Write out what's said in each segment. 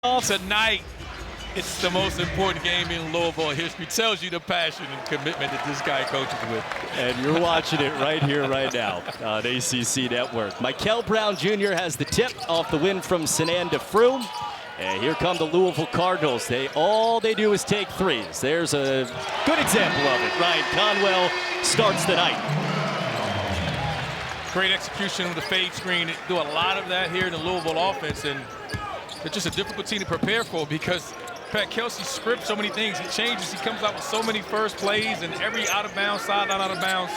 Tonight, it's the most important game in Louisville history. Tells you the passion and commitment that this guy coaches with. And you're watching it right here, right now on ACC Network. Mikel Brown Jr. has the tip off the win from Sinan Froome. And here come the Louisville Cardinals. All they do is take threes. There's a good example of it. Ryan Conwell starts the night. Great execution with the fade screen. They do a lot of that here in the Louisville offense, and it's just a difficult team to prepare for because Pat Kelsey scripts so many things. He changes. He comes out with so many first plays, and every out of bounds, sideline out of bounds,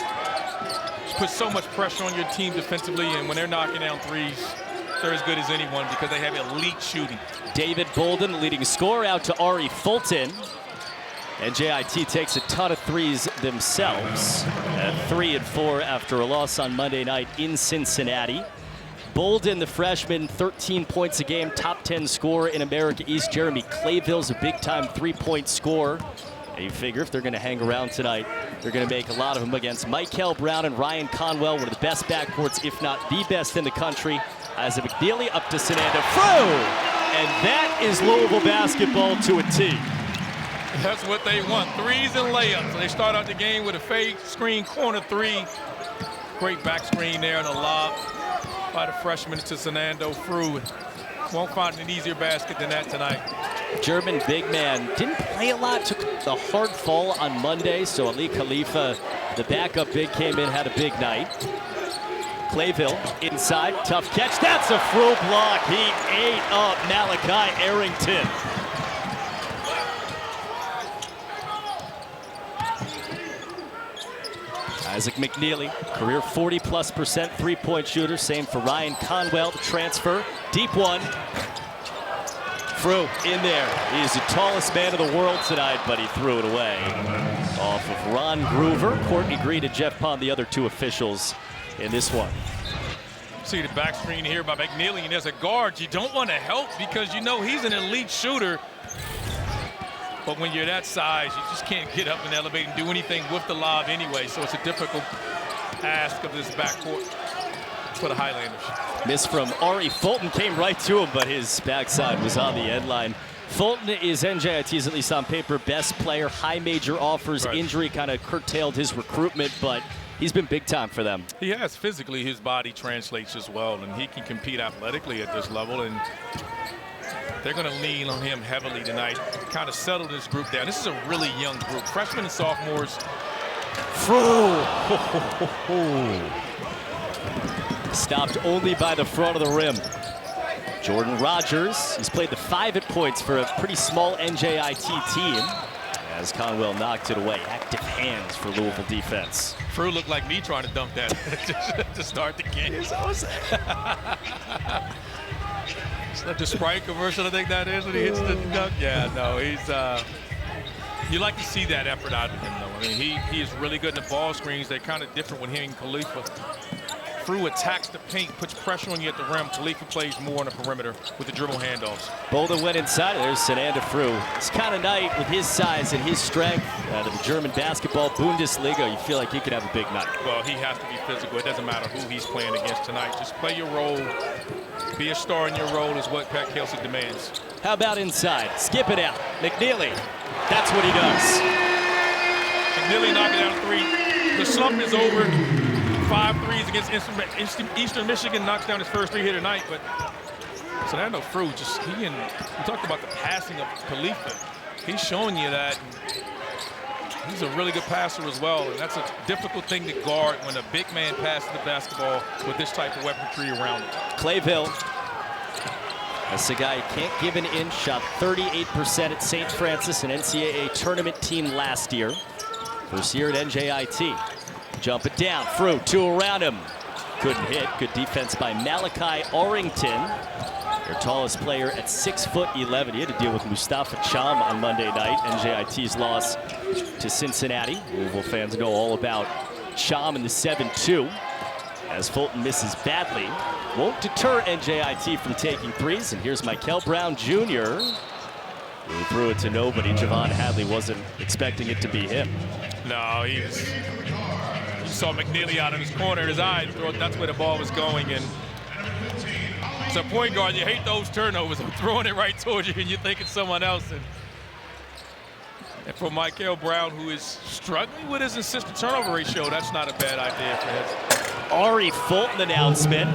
puts so much pressure on your team defensively. And when they're knocking down threes, they're as good as anyone because they have elite shooting. David Bolden, leading scorer, out to Ari Fulton. N.J.I.T. takes a ton of threes themselves at 3 and 4 after a loss on Monday night in Cincinnati. Bolden, the freshman, 13 points a game, top 10 scorer in America East. Jeremy Clayville's a big-time three-point scorer. And you figure if they're going to hang around tonight, they're going to make a lot of them against Mikel Brown and Ryan Conwell, one of the best backcourts, if not the best in the country. As McKneely up to Sinan Froome. And that is Louisville basketball to a T. That's what they want, threes and layups. They start out the game with a fade screen corner three. Great back screen there and a lob by the freshman to Sinan Froome. Won't find an easier basket than that tonight. German big man didn't play a lot, took the hard fall on Monday, so Ali Khalifa, the backup big, came in, had a big night. Clayville inside, tough catch. That's a Froome block. He ate up Malachi Arrington. Isaac McKneely, career 40+% three-point shooter. Same for Ryan Conwell, the transfer. Deep one. Froome in there. He is the tallest man in the world tonight, but he threw it away. Off of Ron Groover. Courtney Green and Jeff Pond, the other two officials in this one. See the back screen here by McKneely, and as a guard, you don't want to help because you know he's an elite shooter. But when you're that size, you just can't get up and elevate and do anything with the lob anyway. So it's a difficult ask of this backcourt for the Highlanders. Miss from Ari Fulton, came right to him, but his backside was on the end line. Fulton is NJIT's, at least on paper, best player. High major offers. Right. Injury kind of curtailed his recruitment, but he's been big time for them. He has. Physically, his body translates as well, and he can compete athletically at this level. And they're going to lean on him heavily tonight, kind of settle this group down. This is a really young group. Freshmen and sophomores. Froome. Stopped only by the front of the rim. Jordan Rogers, he's played the 5 at points for a pretty small NJIT team. As Conwell knocked it away. Active hands for Louisville defense. Froome looked like me trying to dunk that to start the game. Is that the Sprite commercial, I think that is, when he hits the dunk? Yeah, no, he's, you like to see that effort out of him, though. I mean, he is really good in the ball screens. They're kind of different with him and Khalifa. Froome attacks the paint, puts pressure on you at the rim. Khalifa plays more on the perimeter with the dribble handoffs. Bolden went inside. There's Sinan Froome. It's kind of night with his size and his strength out of the German basketball Bundesliga. You feel like he could have a big night. Well, he has to be physical. It doesn't matter who he's playing against tonight. Just play your role. Be a star in your role is what Pat Kelsey demands. How about inside? Skip it out. McKneely. That's what he does. McKneely knocking down 3. The slump is over. 5 threes against Eastern Michigan. Knocks down his first 3 here tonight. But Sinan Froome, just we talked about the passing of Khalifa. He's showing you that. He's a really good passer as well, and that's a difficult thing to guard when a big man passes the basketball with this type of weaponry around him. Clayville. That's a guy who can't give an inch. Shot 38% at St. Francis, an NCAA tournament team last year. First year at NJIT. Jump it down. Froome, 2 around him. Couldn't hit. Good defense by Malachi Arrington. Their tallest player at 6'11". He had to deal with Mustafa Cham on Monday night. NJIT's loss to Cincinnati. Louisville fans know all about Cham in the 7-2. As Fulton misses badly. Won't deter NJIT from taking threes. And here's Mikel Brown Jr. who threw it to nobody. Javon Hadley wasn't expecting it to be him. No, he saw McKneely out in his corner, his eye. That's where the ball was going. And As a point guard, you hate those turnovers. I'm throwing it right towards you, and you're thinking someone else. And for Michael Brown, who is struggling with his assist to turnover ratio, that's not a bad idea for him. Ari Fulton announcement.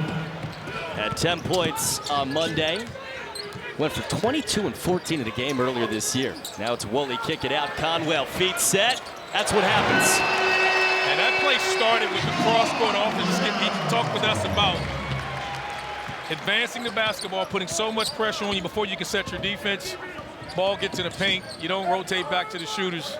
Had 10 points on Monday. Went for 22 and 14 in the game earlier this year. Now it's Wooley, kick it out. Conwell, feet set. That's what happens. And that play started with the cross-court offense. He talked with us about advancing the basketball, putting so much pressure on you before you can set your defense. Ball gets in the paint. You don't rotate back to the shooters.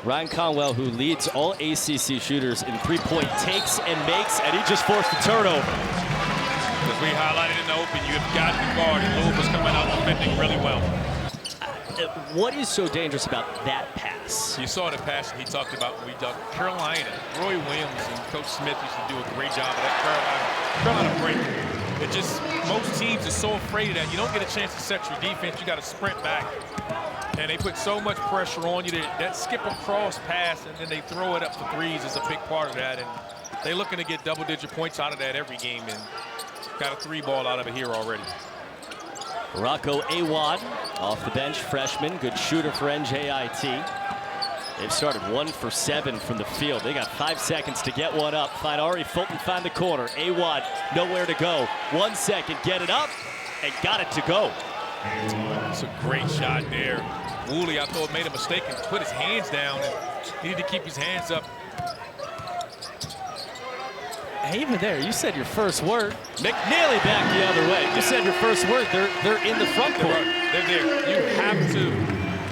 Ryan Conwell, who leads all ACC shooters in three-point takes and makes, and he just forced the turnover. As we highlighted in the open, you've got the guard, and Louisville's coming out defending really well. What is so dangerous about that pass? You saw the pass he talked about when we talked Carolina. Roy Williams and Coach Smith used to do a great job of that Carolina break. It just, most teams are so afraid of that. You don't get a chance to set your defense. You got to sprint back. And they put so much pressure on you that skip across pass, and then they throw it up for threes is a big part of that. And they're looking to get double-digit points out of that every game, and got a three ball out of it here already. Rocco Awad off the bench, freshman, good shooter for NJIT. They've started 1 for 7 from the field. They got 5 seconds to get one up. Find Ari Fulton, find the corner. Awad, nowhere to go. 1 second, get it up, and got it to go. It's a great shot there. Wooley, I thought, made a mistake and put his hands down. And he needed to keep his hands up. Hey, even there, you said your first word. McKneely back the other way. You said your first word. They're in the front court. They're there. You have to.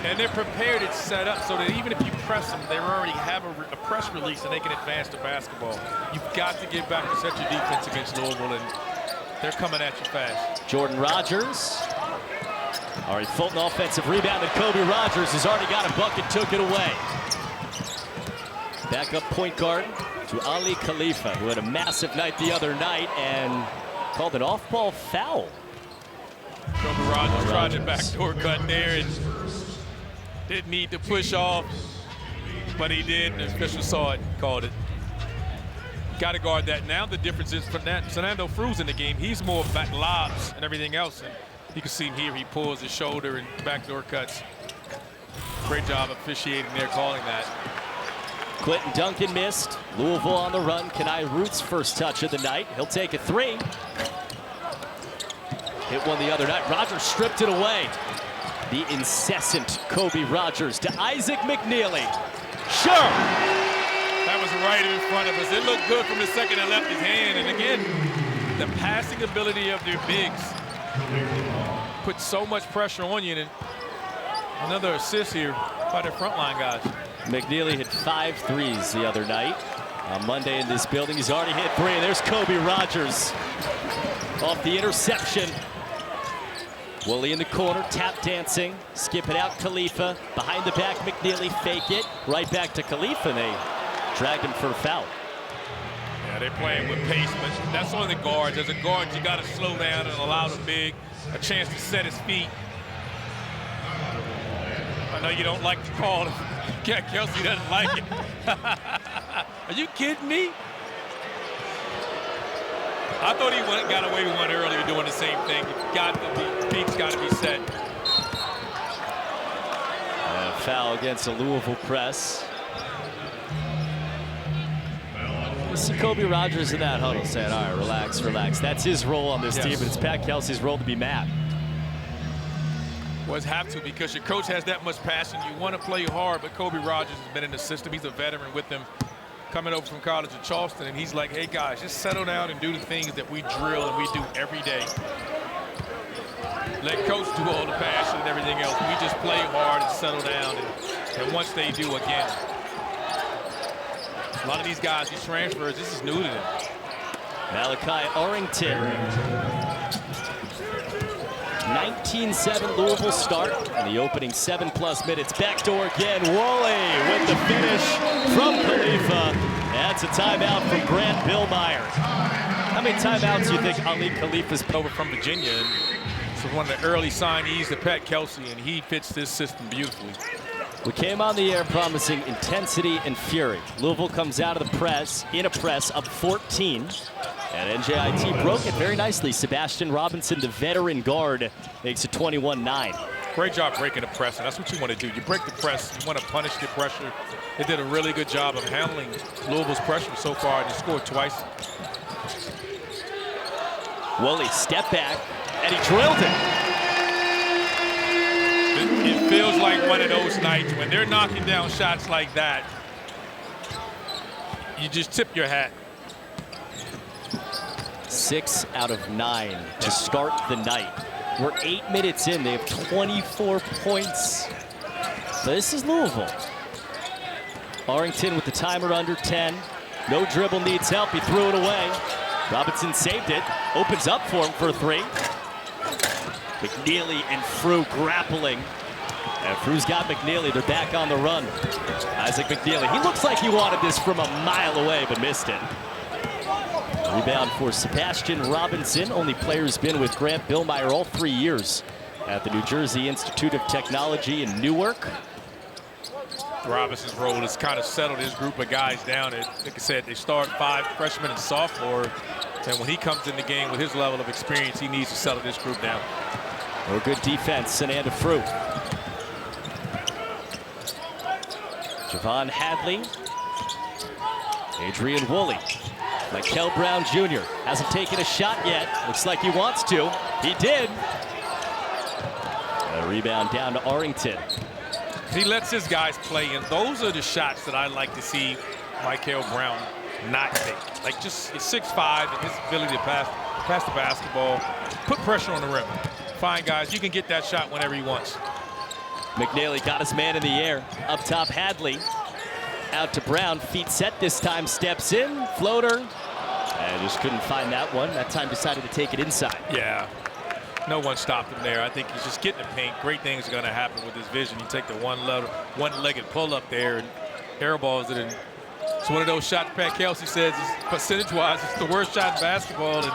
And they're prepared. It's set up so that even if you press them, they already have a press release and they can advance the basketball. You've got to get back and set your defense against Louisville, and they're coming at you fast. Jordan Rogers. Ari Fulton offensive rebound, and Kobe Rogers has already got a bucket, took it away. Backup point guard to Ali Khalifa, who had a massive night the other night and called an off-ball foul. Kobe Rogers tried the backdoor cut there and didn't need to push off, but he did, and the official saw it and called it. Got to guard that. Now the difference is Fernando Fru's in the game. He's more back lobs and everything else. And you can see him here. He pulls his shoulder and backdoor cuts. Great job officiating there, calling that. Quentin Duncan missed. Louisville on the run. Kenai Root's first touch of the night. He'll take a three. Hit one the other night. Rogers stripped it away. The incessant Kobe Rogers to Isaac McKneely. Sure. That was right in front of us. It looked good from the second it left his hand. And again, the passing ability of their bigs put so much pressure on you. And another assist here by their frontline guys. McKneely hit 5 threes the other night. On Monday in this building, he's already hit 3. And there's Kobe Rogers off the interception. Wooley in the corner, tap dancing, skip it out, Khalifa. Behind the back, McKneely, fake it. Right back to Khalifa, and they dragged him for a foul. Yeah, they're playing with pace, but that's on the guards. As a guard, you got to slow down and allow the big a chance to set his feet. I know you don't like to call it. Kelsey doesn't like it. Are you kidding me? I thought he got away with one earlier doing the same thing. Peak's got to be set. And a foul against the Louisville press. You see Kobe Rogers in that huddle saying, all right, relax, relax. That's his role on this team, but it's Pat Kelsey's role to be mad. Was have to, because your coach has that much passion. You want to play hard, but Kobe Rogers has been in the system. He's a veteran with them, coming over from college in Charleston, and he's like, hey guys, just settle down and do the things that we drill and we do every day. Let coach do all the passion and everything else. We just play hard and settle down, and once they do, again, a lot of these guys, these transfers, this is new to them. Malachi Arrington. 19-7 Louisville start in the opening 7+ minutes. Backdoor again. Wooley with the finish from Khalifa. That's a timeout from Grant Billmeyer. How many timeouts do you think Ali Khalifa's over from Virginia? And this was one of the early signees to Pat Kelsey, and he fits this system beautifully. We came on the air promising intensity and fury. Louisville comes out of the press, in a press, up 14. And NJIT broke it very nicely. Sebastian Robinson, the veteran guard, makes it 21-9. Great job breaking the press, and that's what you want to do. You break the press, you want to punish the pressure. They did a really good job of handling Louisville's pressure so far. They scored twice. Wooley, step back, and he drilled it. It feels like one of those nights when they're knocking down shots like that. You just tip your hat. 6 out of 9 to start the night. We're 8 minutes in. They have 24 points. This is Louisville. Arrington with the timer under 10. No dribble, needs help. He threw it away. Robinson saved it. Opens up for him for a 3. McKneely and Frew grappling. And Frew's got McKneely. They're back on the run. Isaac McKneely. He looks like he wanted this from a mile away, but missed it. Rebound for Sebastian Robinson. Only player who's been with Grant Billmeyer all 3 years at the New Jersey Institute of Technology in Newark. Robinson's role has kind of settled his group of guys down. Like I said, they start 5 freshmen and sophomore. And when he comes in the game with his level of experience, he needs to settle this group down. Oh, good defense, Sananda Frew. Javon Hadley. Adrian Wooley. Mikel Brown Jr. hasn't taken a shot yet. Looks like he wants to. He did. A rebound down to Arrington. He lets his guys play, and those are the shots that I like to see Mikel Brown not take. Like, just he's 6'5", and his ability to pass the basketball, put pressure on the rim. Fine, guys, you can get that shot whenever he wants. McKneely got his man in the air. Up top, Hadley. Out to Brown, feet set this time, steps in, floater. And just couldn't find that one. That time decided to take it inside. Yeah, no one stopped him there. I think he's just getting the paint. Great things are going to happen with his vision. You take the one-legged pull up there and airballs it. And it's one of those shots Pat Kelsey says is percentage-wise, it's the worst shot in basketball.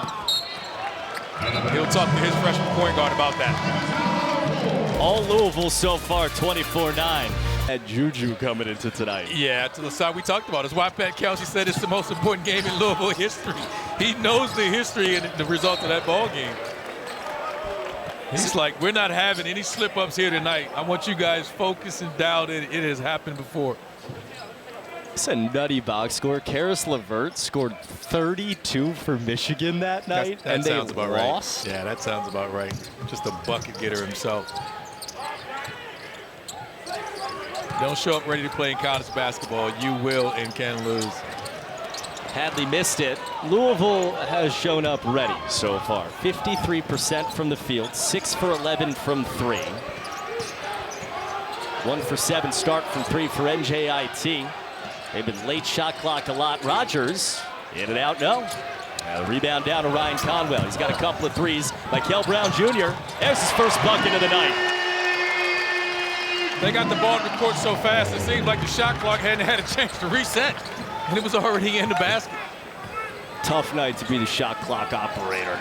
And he'll talk to his freshman point guard about that. All Louisville so far, 24-9. At Juju coming into tonight. Yeah, to the side we talked about. It's why Pat Kelsey said it's the most important game in Louisville history. He knows the history and the result of that ball game. He's like, we're not having any slip-ups here tonight. I want you guys focused and dialed in. It has happened before. It's a nutty box score. Karis LeVert scored 32 for Michigan that night, that and sounds they about lost. Right. Yeah, that sounds about right. Just a bucket getter himself. Don't show up ready to play in college basketball. You will and can lose. Hadley missed it. Louisville has shown up ready so far. 53% from the field, 6 for 11 from 3. 1 for 7 start from 3 for NJIT. They've been late shot clock a lot. Rogers, in and out, no. The rebound down to Ryan Conwell. He's got a couple of threes. Mikel Brown Jr. There's his first bucket of the night. They got the ball to the court so fast, it seemed like the shot clock hadn't had a chance to reset. And it was already in the basket. Tough night to be the shot clock operator.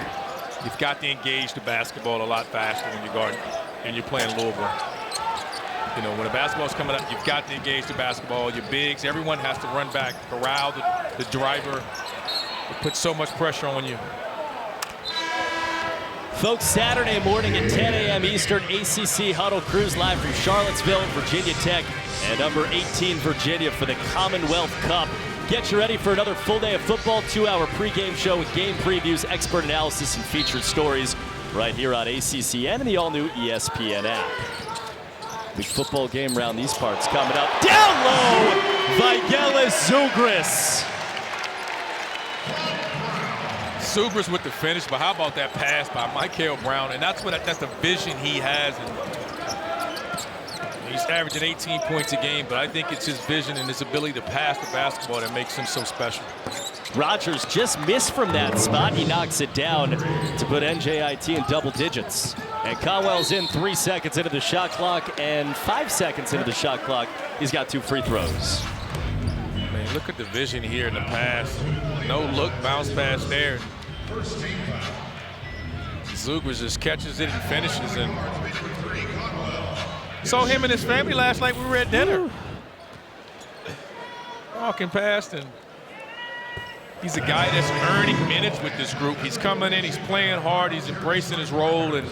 You've got to engage the basketball a lot faster when you're guarding and you're playing Louisville. You know, when the basketball's coming up, you've got to engage the basketball. Your bigs, everyone has to run back, corral the driver. It puts so much pressure on you. Folks, Saturday morning at 10 a.m. Eastern, ACC Huddle Cruise live from Charlottesville, Virginia Tech, and number 18, Virginia for the Commonwealth Cup. Get you ready for another full day of football, 2-hour pregame show with game previews, expert analysis, and featured stories right here on ACCN and the all-new ESPN app. Big football game around these parts coming up. Down low, Vigelis Zugris. Zugris with the finish, but how about that pass by Mikel Brown? And that's the vision he has. And he's averaging 18 points a game, but I think it's his vision and his ability to pass the basketball that makes him so special. Rogers just missed from that spot. He knocks it down to put NJIT in double digits. And Conwell's in 3 seconds into the shot clock, and 5 seconds into the shot clock, he's got 2 free throws. Man, look at the vision here in the pass. No look, bounce pass there. Zugris just catches it and finishes. And saw him and his family last night. We were at dinner. Walking past, and He's a guy that's earning minutes with this group. He's coming in, he's playing hard, he's embracing his role, and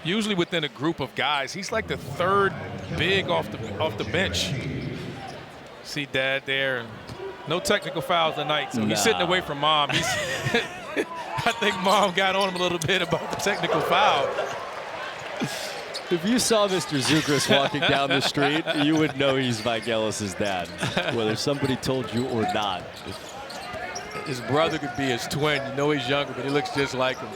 usually within a group of guys, he's like the third big off the bench. See Dad there. No technical fouls tonight, so he's sitting away from Mom. He's I think Mom got on him a little bit about the technical foul. If you saw Mr. Zugris walking down the street, you would know he's Mike Ellis's dad, whether somebody told you or not. His brother could be his twin. You know he's younger, but he looks just like him.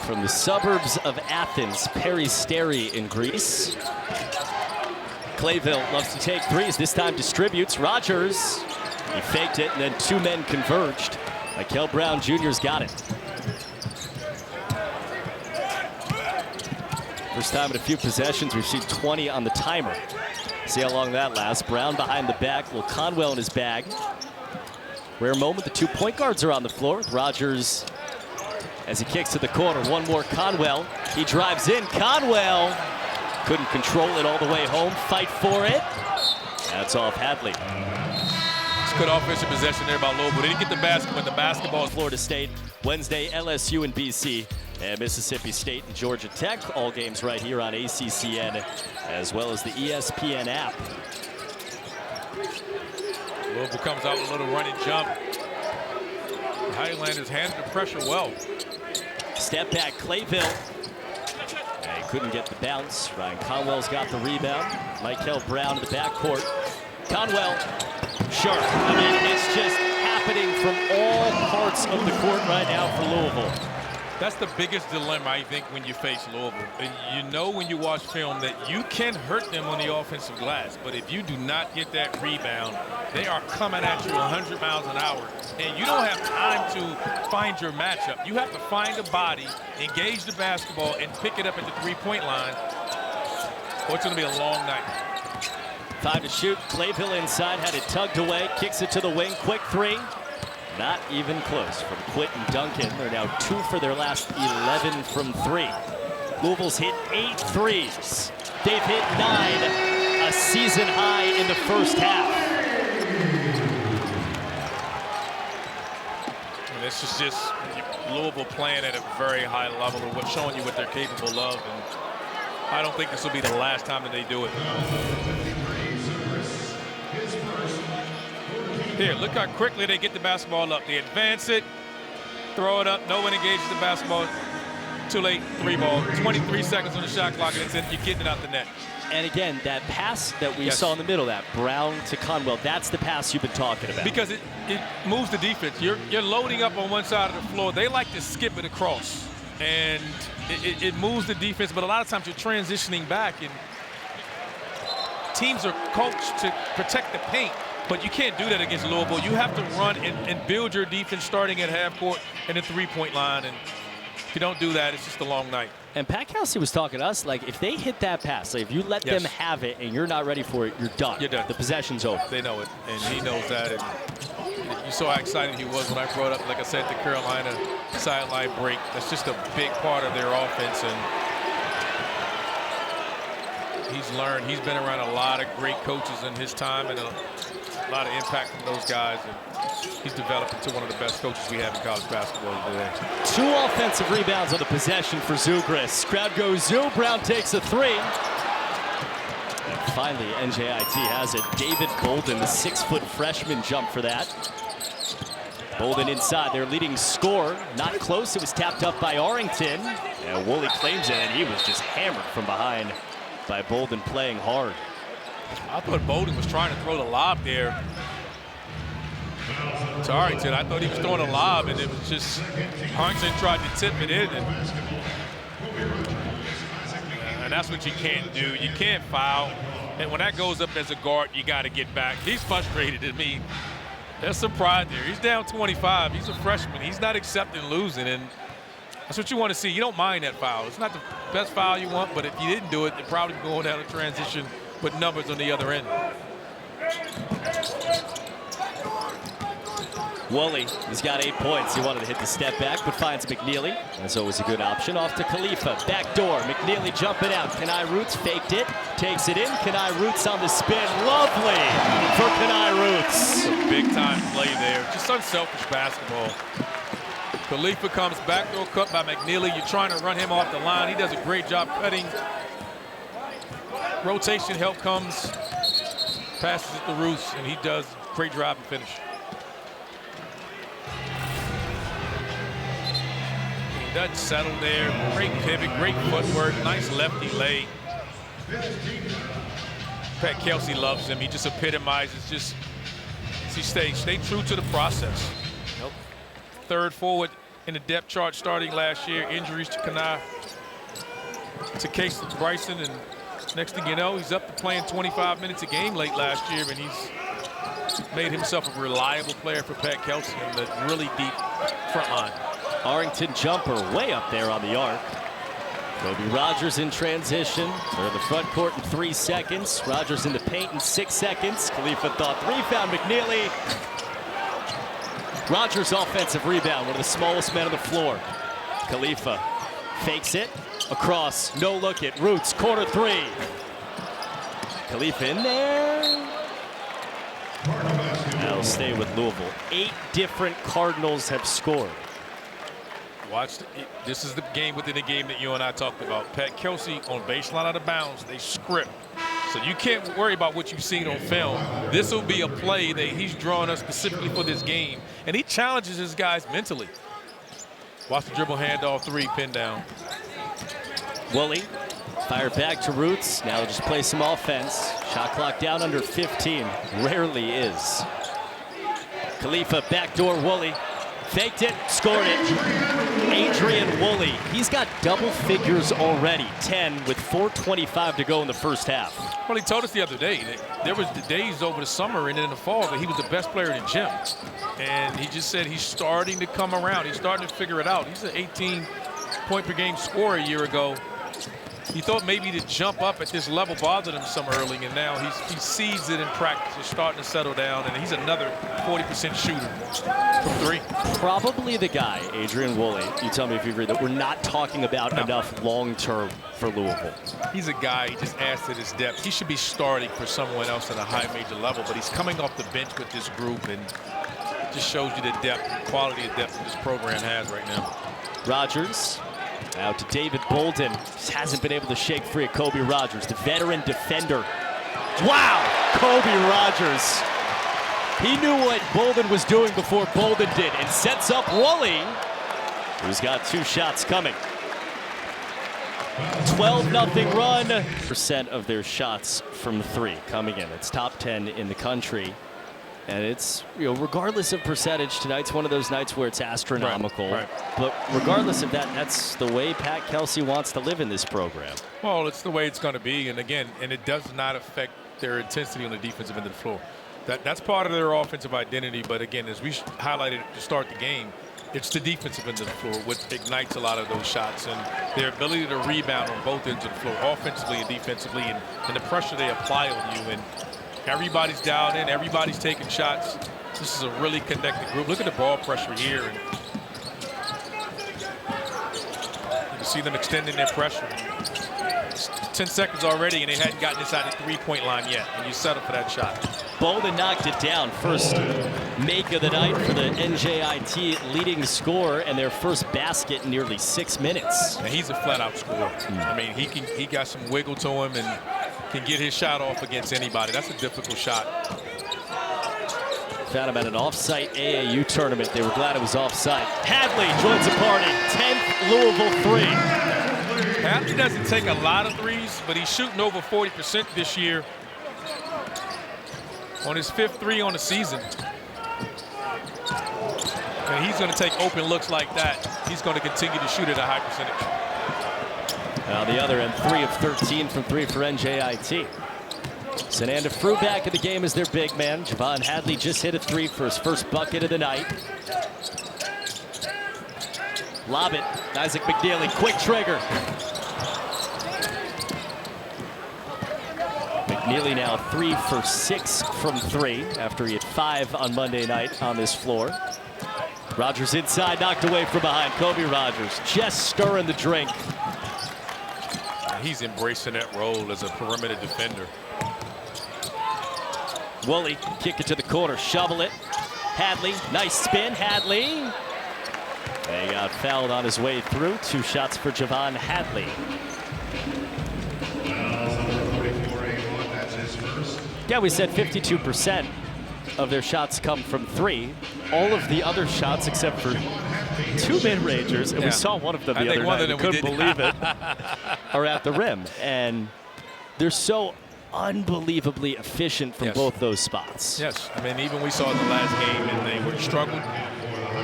From the suburbs of Athens, Peristeri in Greece. Clayville loves to take threes. This time distributes. Rogers, he faked it, and then two men converged. Michael Brown Jr.'s got it. First time in a few possessions, we've seen 20 on the timer. See how long that lasts. Brown behind the back, little Conwell in his bag. Rare moment, the 2 point guards are on the floor. Rogers, as he kicks to the corner, one more Conwell. He drives in, Conwell couldn't control it all the way home, fight for it. That's off Hadley. It's good offensive possession there by Louisville. They didn't get the basket, but the basketball is Florida State, Wednesday, LSU and BC, and Mississippi State and Georgia Tech. All games right here on ACCN, as well as the ESPN app. Louisville comes out with a little running jump. The Highlanders handled the pressure well. Step back, Clayville. He couldn't get the bounce. Ryan Conwell's got the rebound. Michael Brown in the backcourt. Conwell, sure. I mean, it's just happening from all parts of the court right now for Louisville. That's the biggest dilemma, I think, when you face Louisville. And you know when you watch film that you can hurt them on the offensive glass, but if you do not get that rebound, they are coming at you 100 miles an hour, and you don't have time to find your matchup. You have to find a body, engage the basketball, and pick it up at the three-point line, or it's going to be a long night. 5 to shoot. Clayville inside, had it tugged away, kicks it to the wing, quick three. Not even close from Quentin Duncan. They're now 2 for their last 11 from 3. Louisville's hit 8 threes. They've hit 9, a season high in the first half. And this is just Louisville playing at a very high level, or showing you what they're capable of. And I don't think this will be the last time that they do it. Here, look how quickly they get the basketball up. They advance it, throw it up, no one engages the basketball. Too late, 3 ball. 23 seconds on the shot clock, and you're getting it out the net. And again, that pass that we saw in the middle, that Brown to Conwell, that's the pass you've been talking about. Because it moves the defense. You're loading up on one side of the floor. They like to skip it across, and it moves the defense, but a lot of times you're transitioning back, and teams are coached to protect the paint. But you can't do that against Louisville. You have to run and build your defense starting at half court and the three-point line. And if you don't do that, it's just a long night. And Pat Kelsey was talking to us, like, if they hit that pass, like, if you let them have it and you're not ready for it, you're done. You're done. The possession's over. They know it, and he knows that. And you saw how excited he was when I brought up, like I said, the Carolina sideline break. That's just a big part of their offense. And he's learned. He's been around a lot of great coaches in his time, and a lot of impact from those guys, and he's developed into one of the best coaches we have in college basketball today. 2 offensive rebounds on the possession for Zugris. Crowd goes Zoo. Brown takes a 3. And finally, NJIT has it. David Bolden, the 6-foot freshman, jump for that. Bolden inside, their leading scorer. Not close. It was tapped up by Arrington. And Wooley claims it, and he was just hammered from behind by Bolden, playing hard. I thought Bolden was trying to throw the lob there to Arrington. I thought he was throwing a lob, and it was just Arrington tried to tip it in. And that's what you can't do. You can't foul. And when that goes up as a guard, you got to get back. He's frustrated at me. There's some pride there. He's down 25. He's a freshman. He's not accepting losing, and that's what you want to see. You don't mind that foul. It's not the best foul you want, but if you didn't do it, they're probably going down a transition with numbers on the other end. Wooley, he's got 8 points. He wanted to hit the step back, but finds McKneely. That's always a good option. Off to Khalifa, back door. McKneely jumping out. Kenai Roots faked it, takes it in. Kenai Roots on the spin. Lovely for Kenai Roots. Big time play there. Just unselfish basketball. Khalifa comes backdoor cut by McKneely. You're trying to run him off the line. He does a great job cutting. Rotation help comes. Passes it to Roots, and he does great drive and finish. He doesn't settle there. Great pivot, great footwork, nice lefty lay. Pat Kelsey loves him. He just epitomizes just stay true to the process. Nope. Third forward in the depth chart starting last year. Injuries to Kenai, to Casey Bryson, and next thing you know, he's up to playing 25 minutes a game late last year, and he's made himself a reliable player for Pat Kelsey in the really deep front line. Arrington jumper way up there on the arc. Kobe Rogers in transition. They're in the front court in 3 seconds. Rogers in the paint in 6 seconds. Khalifa thought three, found McKneely. Rogers offensive rebound, one of the smallest men on the floor. Khalifa fakes it. Across, no look at Roots, corner three. Khalifa in there. That'll stay with Louisville. 8 different Cardinals have scored. This is the game within the game that you and I talked about. Pat Kelsey on baseline out of bounds, they script. So you can't worry about what you've seen on film. This will be a play that he's drawing up specifically for this game. And he challenges his guys mentally. Watch the dribble handoff three, pin down. Wooley, fired back to Roots. Now just play some offense. Shot clock down under 15. Rarely is. Khalifa, backdoor Wooley. Faked it, scored it. Adrian Wooley, he's got double figures already. 10 with 4:25 to go in the first half. Well, he told us the other day that there was the days over the summer and in the fall that he was the best player in the gym. And he just said he's starting to come around. He's starting to figure it out. He's an 18-point per game scorer a year ago. He thought maybe to jump up at this level bothered him some early, and now he sees it in practice. He's starting to settle down, and he's another 40% shooter from three. Probably the guy, Adrian Wooley, you tell me if you agree, that we're not talking about enough long-term for Louisville. He's a guy, he just adds to his depth. He should be starting for someone else at a high major level, but he's coming off the bench with this group, and it just shows you the depth, the quality of depth that this program has right now. Rogers. Out to David Bolden. Just hasn't been able to shake free of Kobe Rogers, the veteran defender. Wow, Kobe Rogers. He knew what Bolden was doing before Bolden did, and sets up Wooley, who's got 2 shots coming. 12-0 run. Percent of their shots from 3 coming in. It's top 10 in the country. And it's, regardless of percentage, tonight's one of those nights where it's astronomical. Right. But regardless of that, that's the way Pat Kelsey wants to live in this program. Well, it's the way it's going to be. And again, it does not affect their intensity on the defensive end of the floor. That's part of their offensive identity. But again, as we highlighted to start the game, it's the defensive end of the floor what ignites a lot of those shots, and their ability to rebound on both ends of the floor, offensively and defensively, and the pressure they apply on you. And everybody's dialed in. Everybody's taking shots. This is a really connected group. Look at the ball pressure here. And you can see them extending their pressure. It's 10 seconds already, and they hadn't gotten inside the three-point line yet. And you settle for that shot. Bolden knocked it down. First make of the night for the NJIT leading scorer, and their first basket in nearly 6 minutes. And he's a flat-out scorer. I mean, he got some wiggle to him and can get his shot off against anybody. That's a difficult shot. Found him at an off-site AAU tournament. They were glad it was off-site. Hadley joins the party. 10th Louisville 3. Hadley doesn't take a lot of threes, but he's shooting over 40% this year on his 5th 3 on the season. And he's going to take open looks like that. He's going to continue to shoot at a high percentage. On the other end, 3 of 13 from 3 for NJIT. Sananda Frew back in the game as their big man. Javon Hadley just hit a 3 for his first bucket of the night. Lob it. Isaac McKneely, quick trigger. McKneely now 3 for 6 from 3 after he had 5 on Monday night on this floor. Rogers inside, knocked away from behind. Kobe Rogers just stirring the drink. He's embracing that role as a perimeter defender. Wooley, kick it to the corner, shovel it. Hadley, nice spin, Hadley. He got fouled on his way through. 2 shots for Javon Hadley. Yeah, we said 52% of their shots come from 3. All of the other shots, except for 2 mid-rangers, and we saw one of them the other night, we couldn't believe it, are at the rim. And they're so unbelievably efficient from both those spots. Yes, I mean, even we saw in the last game, and they were struggled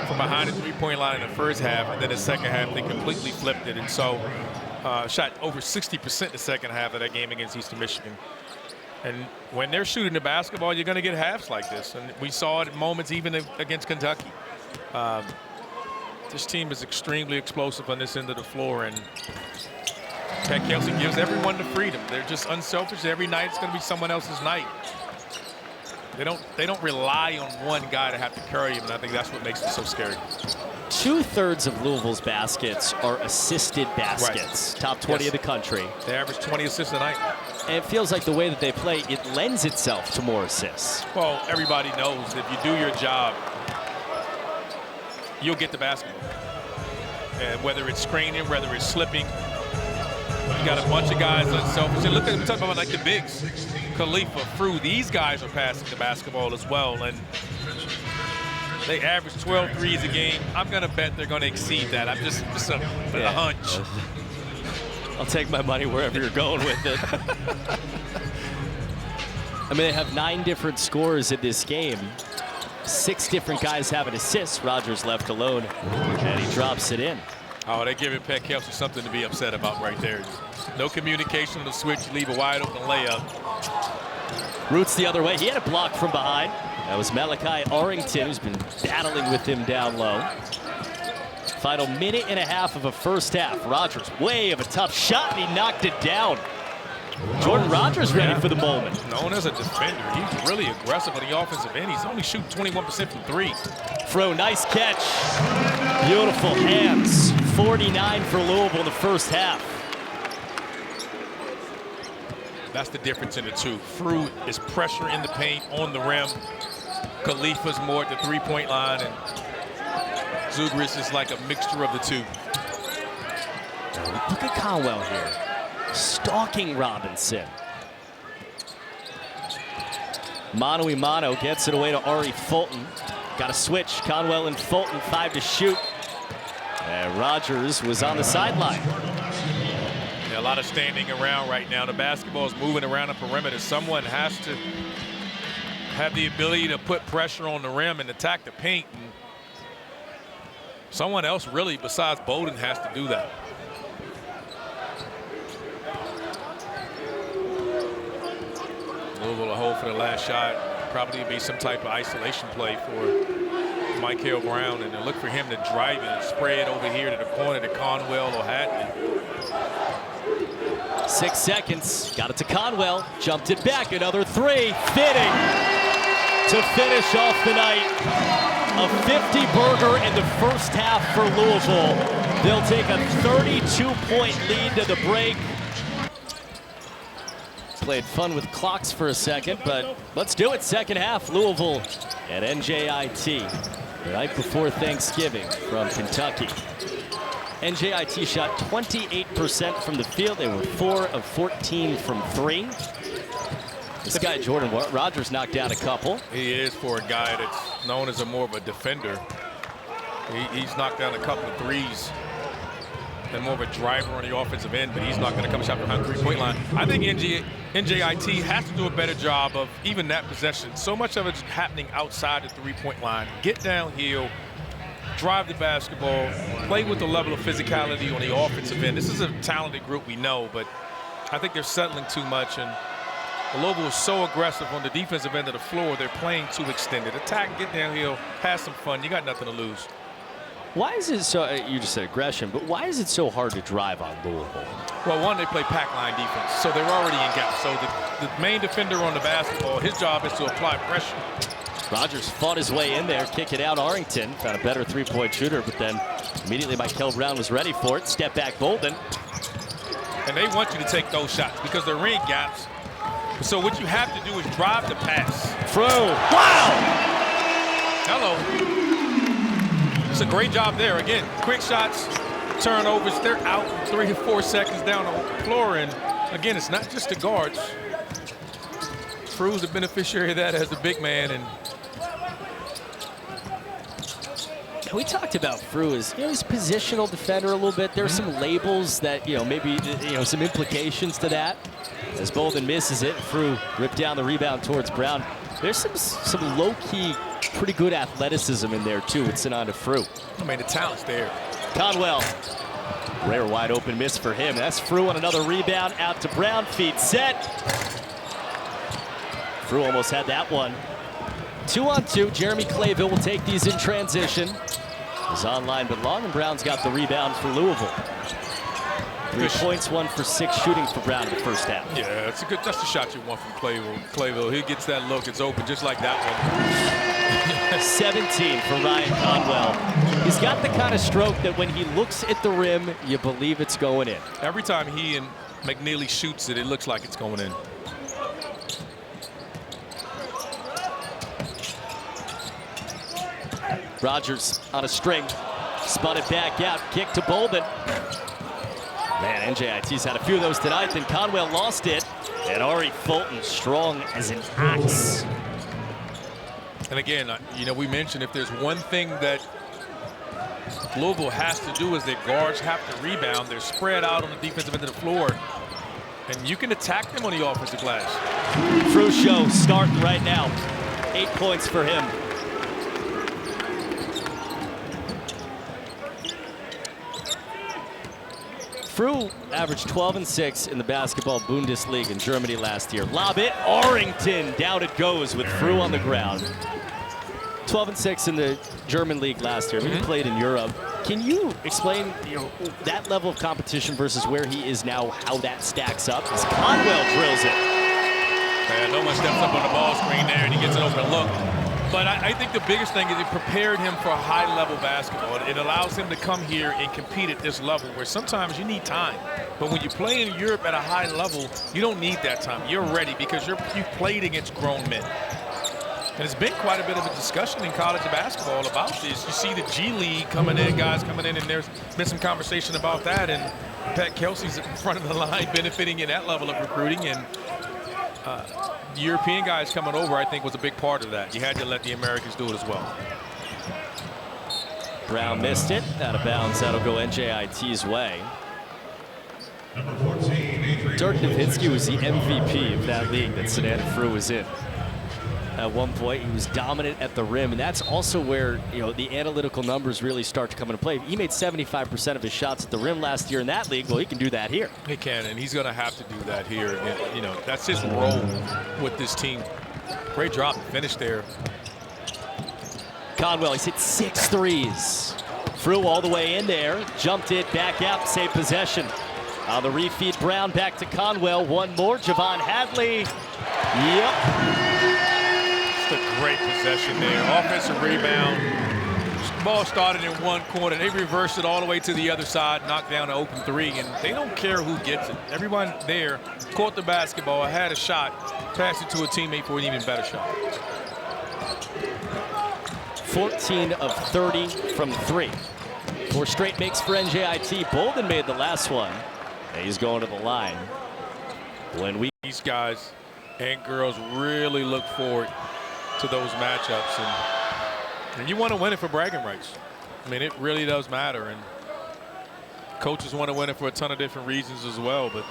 from behind the three-point line in the first half, and then the second half they completely flipped it, and so shot over 60% the second half of that game against Eastern Michigan. And when they're shooting the basketball, you're going to get halves like this, and we saw it at moments even against Kentucky. This team is extremely explosive on this end of the floor, and Pat Kelsey gives everyone the freedom. They're just unselfish. Every night it's going to be someone else's night. They don't rely on one guy to have to carry him, and I think that's what makes it so scary. 2/3 of Louisville's baskets are assisted baskets. Right. Top 20 of the country. They average 20 assists a night. And it feels like the way that they play, it lends itself to more assists. Well, everybody knows if you do your job, you'll get the basketball. And whether it's screening, whether it's slipping, you got a bunch of guys unselfish. And look at them talking about like the bigs. Khalifa, Frew, these guys are passing the basketball as well. And they average 12 threes a game. I'm going to bet they're going to exceed that. I'm just a hunch. I'll take my money wherever you're going with it. I mean, they have 9 different scorers in this game. 6 different guys have an assist. Rogers left alone, and he drops it in. Oh, they're giving Pat Kelsey something to be upset about right there. No communication on the switch, leave a wide open layup. Roots the other way. He had a block from behind. That was Malachi Arrington, who's been battling with him down low. Final minute and a half of a first half. Rogers, way of a tough shot, and he knocked it down. Jordan Rogers ready for the moment. Known as a defender, he's really aggressive on the offensive end. He's only shooting 21% from 3. Fro, nice catch. Beautiful hands. 49 for Louisville in the first half. That's the difference in the two. Frew is pressure in the paint on the rim. Khalifa's more at the three-point line, and Zugris is like a mixture of the two. Look at Conwell here, stalking Robinson. Mano-a-mano gets it away to Ari Fulton. Got a switch, Conwell and Fulton, 5 to shoot. And Rogers was on the sideline. Yeah, a lot of standing around right now. The basketball is moving around the perimeter. Someone has to have the ability to put pressure on the rim and attack the paint. And someone else really besides Bowden has to do that. Louisville a hold for the last shot. Probably be some type of isolation play for Michael Brown, and look for him to drive it and spray it over here to the corner to Conwell or Hadley. 6 seconds, got it to Conwell, jumped it back, another 3, fitting to finish off the night. A 50-burger in the first half for Louisville. They'll take a 32-point lead to the break. Played fun with clocks for a second, but let's do it. Second half, Louisville at NJIT. The night before Thanksgiving from Kentucky. NJIT shot 28% from the field. They were 4 of 14 from 3. This guy, Jordan Rogers, knocked down a couple. He is for a guy that's known as more of a defender. He's knocked down a couple of threes. And more of a driver on the offensive end, but he's not going to come shot behind the three-point line. I think NJIT has to do a better job of even that possession. So much of it's happening outside the three-point line. Get downhill, drive the basketball, play with the level of physicality on the offensive end. This is a talented group, we know, but I think they're settling too much. And Louisville is so aggressive on the defensive end of the floor. They're playing too extended. Attack, get downhill, have some fun. You got nothing to lose. Why is it so, you just said aggression, but why is it so hard to drive on Louisville? Well, one, they play pack line defense, so they're already in gaps. So the main defender on the basketball, his job is to apply pressure. Rogers fought his way in there, kick it out. Arrington found a better three-point shooter, but then immediately Michael Brown was ready for it. Step back Bolden. And they want you to take those shots because they're in gaps. So what you have to do is drive the pass. Fru. Wow! Hello. It's a great job there. Again, quick shots, turnovers. They're out 3 to 4 seconds down the floor. And again, it's not just the guards. Fru's the beneficiary of that as the big man. And we talked about Fru as, he's a positional defender a little bit. There's some labels that, maybe, some implications to that. As Bolden misses it, Fru ripped down the rebound towards Brown. There's some low-key, pretty good athleticism in there, too, with Sananda Fru. I mean, the talent's there. Conwell. Rare wide open miss for him. That's Fru on another rebound. Out to Brown. Feet set. Fru almost had that one. 2-on-2. Jeremy Clayville will take these in transition. Is online but long, and Brown's got the rebound for Louisville. 3 points, 1 for 6 shooting for Brown in the first half. Yeah, that's the shot you want from Clayville. He gets that look, it's open just like that one. 17 for Ryan Conwell. He's got the kind of stroke that when he looks at the rim, you believe it's going in. Every time he and McKneely shoots it, it looks like it's going in. Rogers on a string, spun it back out, kick to Bolden. Man, NJIT's had a few of those tonight, then Conwell lost it, and Ari Fulton strong as an axe. And again, we mentioned if there's one thing that Louisville has to do is that guards have to rebound. They're spread out on the defensive end of the floor, and you can attack them on the offensive glass. Fru show starting right now. 8 points for him. Fru averaged 12 and 6 in the basketball Bundesliga in Germany last year. Lob it, Arrington, down it goes with Fru on the ground. 12 and 6 in the German league last year. He played in Europe. Can you explain that level of competition versus where he is now, how that stacks up? As Conwell drills it. Man, no one steps up on the ball screen there and he gets an open look. But I think the biggest thing is it prepared him for high-level basketball. It allows him to come here and compete at this level where sometimes you need time. But when you play in Europe at a high level, you don't need that time. You're ready because you've played against grown men. And it's been quite a bit of a discussion in college basketball about this. You see the G League coming in, guys coming in, and there's been some conversation about that. And Pat Kelsey's in front of the line benefiting in that level of recruiting. And the European guys coming over, I think, was a big part of that. You had to let the Americans do it as well. Brown missed it. Out of bounds. That'll go NJIT's way. Dirk Nowitzki was the MVP of that league that Sananda Fru was in. At one point, he was dominant at the rim, and that's also where the analytical numbers really start to come into play. He made 75% of his shots at the rim last year in that league. Well, he can do that here. He can, and he's going to have to do that here. And, that's his role with this team. Great drop, finish there. Conwell, he's hit 6 threes. Fru all the way in there, jumped it, back out, save possession. On the refeed, Brown back to Conwell. One more, Javon Hadley. Yep. A great possession there. Offensive rebound. Ball started in one corner. They reversed it all the way to the other side, knocked down an open 3, and they don't care who gets it. Everyone there caught the basketball, had a shot, passed it to a teammate for an even better shot. 14 of 30 from 3. 4 straight makes for NJIT. Bolden made the last one. And he's going to the line. These guys and girls really look forward to those matchups, and you want to win it for bragging rights. I mean, it really does matter, and coaches want to win it for a ton of different reasons as well, but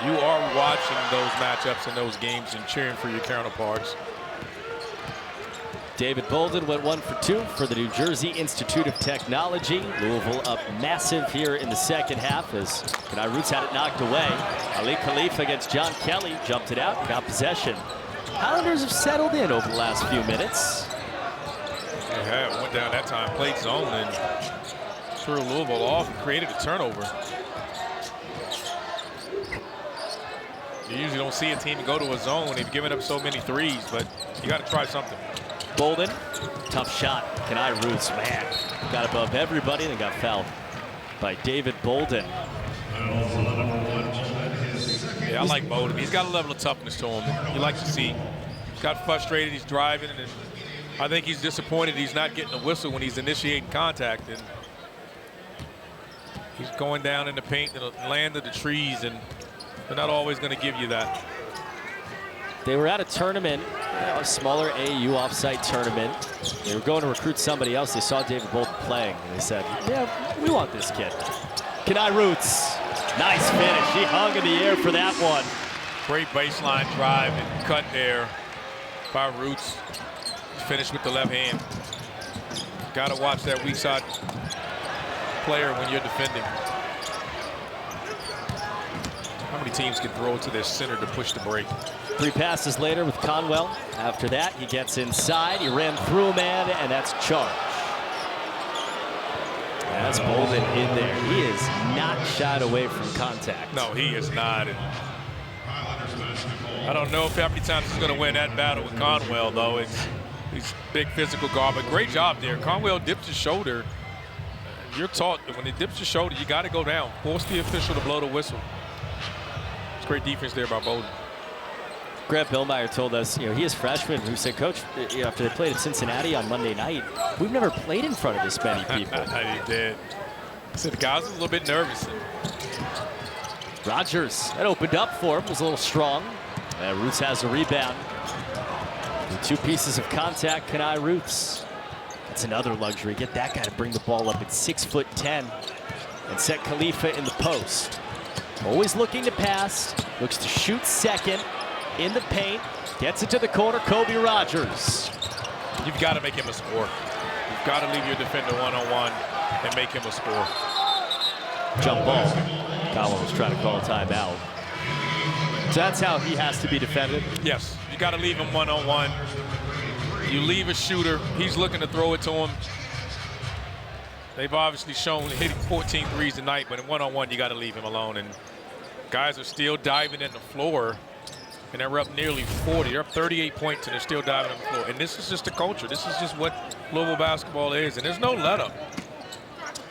you are watching those matchups and those games and cheering for your counterparts. David Bolden went 1 for 2 for the New Jersey Institute of Technology. Louisville up massive here in the second half as Kenai Roots had it knocked away. Ali Khalifa against John Kelly, jumped it out, got possession. Highlanders have settled in over the last few minutes. They have, went down that time, played zone, and threw Louisville off and created a turnover. You usually don't see a team go to a zone. They've given up so many threes, but you got to try something. Bolden, tough shot. Kenai Roots, man, got above everybody and got fouled by David Bolden. Yeah, I like Bolden. He's got a level of toughness to him. You like to see. He's got frustrated. He's driving, and I think he's disappointed he's not getting a whistle when he's initiating contact. And he's going down in the paint in the land of the trees, and they're not always going to give you that. They were at a tournament, a smaller AAU offsite tournament. They were going to recruit somebody else. They saw David Bolden playing, and they said, yeah, we want this kid. Kenai Roots, nice finish. He hung in the air for that one. Great baseline drive and cut there by Roots. Finish with the left hand. Got to watch that weak side player when you're defending. How many teams can throw to their center to push the break? 3 passes later with Conwell. After that, he gets inside. He ran through a man, and that's charge. That's Bolden in there. He is not shied away from contact. No, he is not. And I don't know if how many times he's going to win that battle with Conwell, though. He's big physical guard, but great job there. Conwell dips his shoulder. You're taught that when he dips his shoulder, you got to go down. Force the official to blow the whistle. It's great defense there by Bolden. Grant Billmeyer told us, he is freshman who said, Coach, after they played at Cincinnati on Monday night, we've never played in front of this many people. He did. He said the guys were a little bit nervous. Rogers, that opened up for him, was a little strong. Roots has a rebound. And 2 pieces of contact, Kenai Roots. That's another luxury. Get that guy to bring the ball up at 6'10" and set Khalifa in the post. Always looking to pass, looks to shoot second. In the paint, gets it to the corner, Kobe Rogers. You've got to make him a score. You've got to leave your defender one-on-one and make him a score. Jump ball. Conwell was trying to call a timeout. So that's how he has to be defended? Yes, you got to leave him one-on-one. You leave a shooter, he's looking to throw it to him. They've obviously shown hitting 14 threes tonight, but in one-on-one, you got to leave him alone. And guys are still diving in the floor. And they're up nearly 40. They're up 38 points, and they're still diving on the floor. And this is just the culture. This is just what Louisville basketball is. And there's no let-up.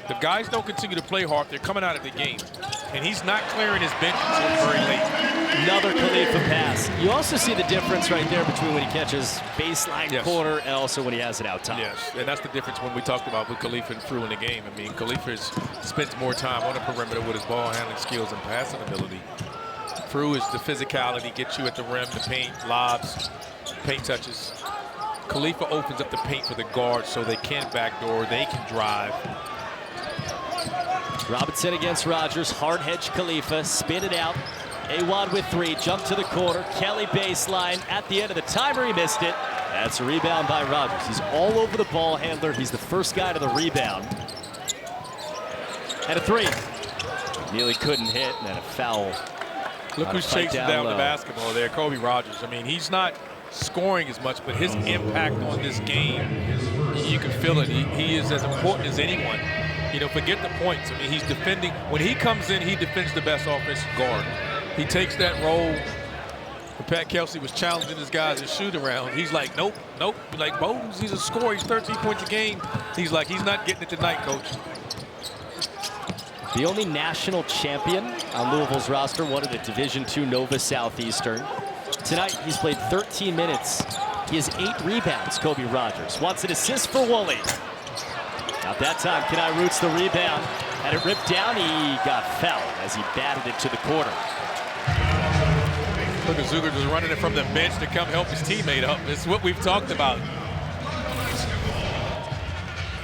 The guys don't continue to play hard. They're coming out of the game. And he's not clearing his bench until very late. Another Khalifa pass. You also see the difference right there between when he catches baseline corner and also when he has it out top. Yes, and that's the difference when we talked about with Khalifa and Frew in the game. I mean, Khalifa spends more time on the perimeter with his ball handling skills and passing ability. Frew is the physicality, gets you at the rim, the paint, lobs, paint touches. Khalifa opens up the paint for the guards so they can backdoor, they can drive. Robinson against Rogers, hard hedge Khalifa, spin it out. Awad with 3, jump to the corner, Kelly baseline. At the end of the timer, he missed it. That's a rebound by Rogers. He's all over the ball handler. He's the first guy to the rebound. And a 3. McKneely couldn't hit, and then a foul. Look who's chasing down the basketball there, Kobe Rogers. I mean, he's not scoring as much, but his impact on this game, you can feel it. He is as important as anyone. Forget the points. I mean, he's defending. When he comes in, he defends the best offensive guard. He takes that role. When Pat Kelsey was challenging his guys in shoot around, he's like, nope, nope. Like, Bolden's, he's a scorer. He's 13 points a game. He's like, he's not getting it tonight, coach. The only national champion on Louisville's roster, one of the Division II Nova Southeastern. Tonight, he's played 13 minutes. He has 8 rebounds, Kobe Rogers. Wants an assist for Wooley. Not that time, Kenai Roots the rebound. Had it ripped down, he got fouled as he batted it to the corner. Look at Zuger just running it from the bench to come help his teammate up. It's what we've talked about.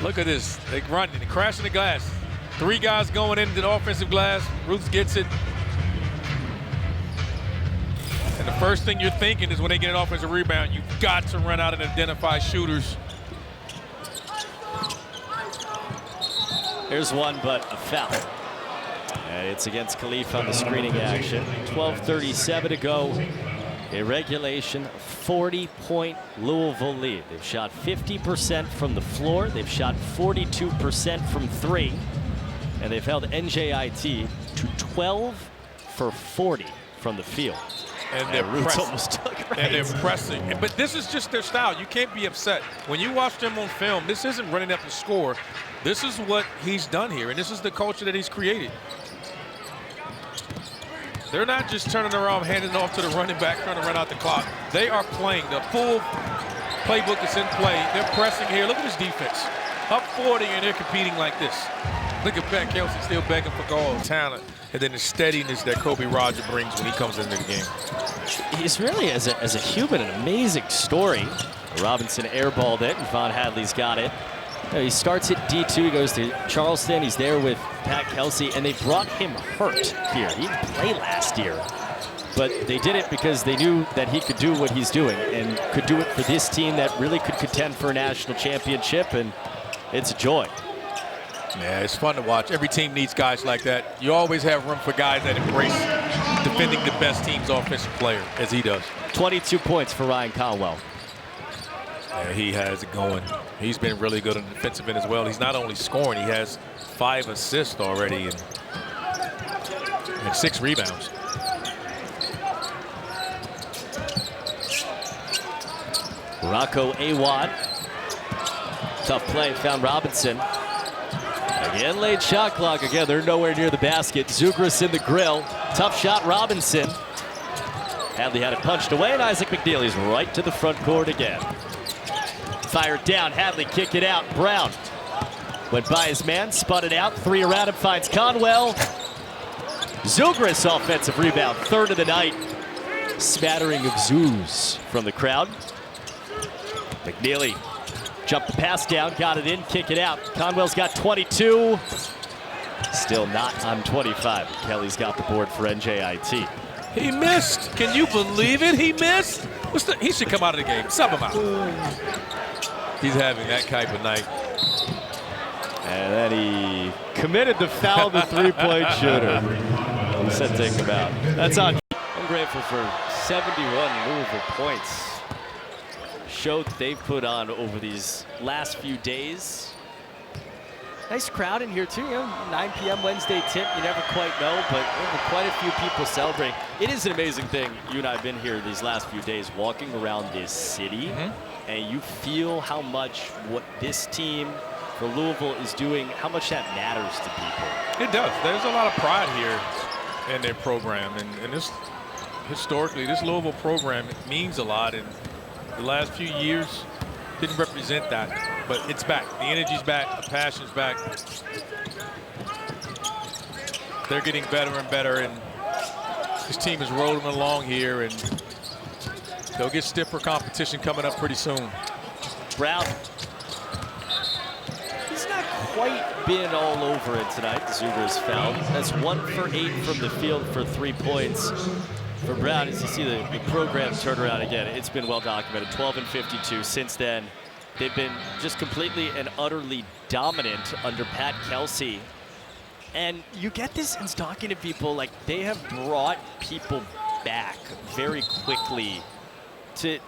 Look at this, they run and crashing the glass. 3 guys going into the offensive glass. Roots gets it. And the first thing you're thinking is when they get an offensive rebound, you've got to run out and identify shooters. Here's one, but a foul. And it's against Khalifa on the screening action. 12:37 to go. A regulation 40-point Louisville lead. They've shot 50% from the floor. They've shot 42% from 3. And they've held NJIT to 12 for 40 from the field. And they're Roots almost took it right. And they're pressing. But this is just their style. You can't be upset. When you watch them on film, this isn't running up the score. This is what he's done here, and this is the culture that he's created. They're not just turning around, handing it off to the running back, trying to run out the clock. They are playing. The full playbook is in play. They're pressing here. Look at this defense. Up 40, and they're competing like this. Look at Pat Kelsey still begging for goal, talent, and then the steadiness that Kobe Roger brings when he comes into the game. He's really, as a human, an amazing story. Robinson airballed it, and Von Hadley's got it. He starts at D2, he goes to Charleston. He's there with Pat Kelsey, and they brought him hurt here. He didn't play last year, but they did it because they knew that he could do what he's doing and could do it for this team that really could contend for a national championship, and it's a joy. Yeah, it's fun to watch. Every team needs guys like that. You always have room for guys that embrace defending the best team's offensive player, as he does. 22 points for Ryan Conwell. Yeah, he has it going. He's been really good on the defensive end as well. He's not only scoring, he has 5 assists already and 6 rebounds. Rocco Awad. Tough play, found Robinson. Again, late shot clock. Again, they're nowhere near the basket. Zugris in the grill. Tough shot, Robinson. Hadley had it punched away, and Isaac McKneely's right to the front court again. Fired down, Hadley kick it out. Brown went by his man, spun it out. 3 around him, finds Conwell. Zugris offensive rebound, 3rd of the night. Smattering of zoos from the crowd. McKneely jumped the pass down, got it in, kick it out. Conwell's got 22. Still not on 25. Kelly's got the board for NJIT. He missed. Can you believe it? He missed. He should come out of the game. Sub him out. He's having that type of night. And then he committed the foul, the 3-point shooter. He said take him out. That's on. I'm grateful for 71 Louisville points. Show that they've put on over these last few days. Nice crowd in here too, you know, 9 p.m. Wednesday tip, you never quite know, but quite a few people celebrating. It is an amazing thing. You and I have been here these last few days walking around this city, and you feel how much what this team for Louisville is doing, how much that matters to people. It does. There's a lot of pride here in their program, and this historically, this Louisville program means a lot, and the last few years didn't represent that, but it's back. The energy's back, the passion's back. They're getting better and better, and this team is rolling along here, and they'll get stiffer competition coming up pretty soon. Brown. He's not quite been all over it tonight. Zugris foul. That's 1 for 8 from the field for 3 points. For Brown, as you see the program turnaround again, it's been well documented. 12 and 52. Since then, they've been just completely and utterly dominant under Pat Kelsey. And you get this in talking to people, like they have brought people back very quickly to,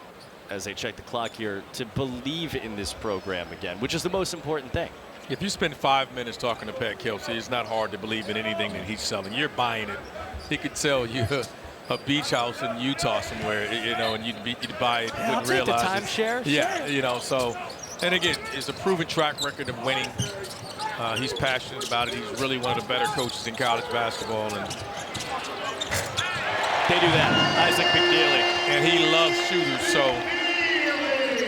as they check the clock here, to believe in this program again, which is the most important thing. If you spend 5 minutes talking to Pat Kelsey, it's not hard to believe in anything that he's selling. You're buying it. He could sell you a beach house in Utah somewhere, you know, and you'd buy it, Yeah, wouldn't realize the timeshare. Yeah, you know, so, and again, it's a proven track record of winning. He's passionate about it. He's really one of the better coaches in college basketball, and they do that. Isaac McKneely. And he loves shooters, so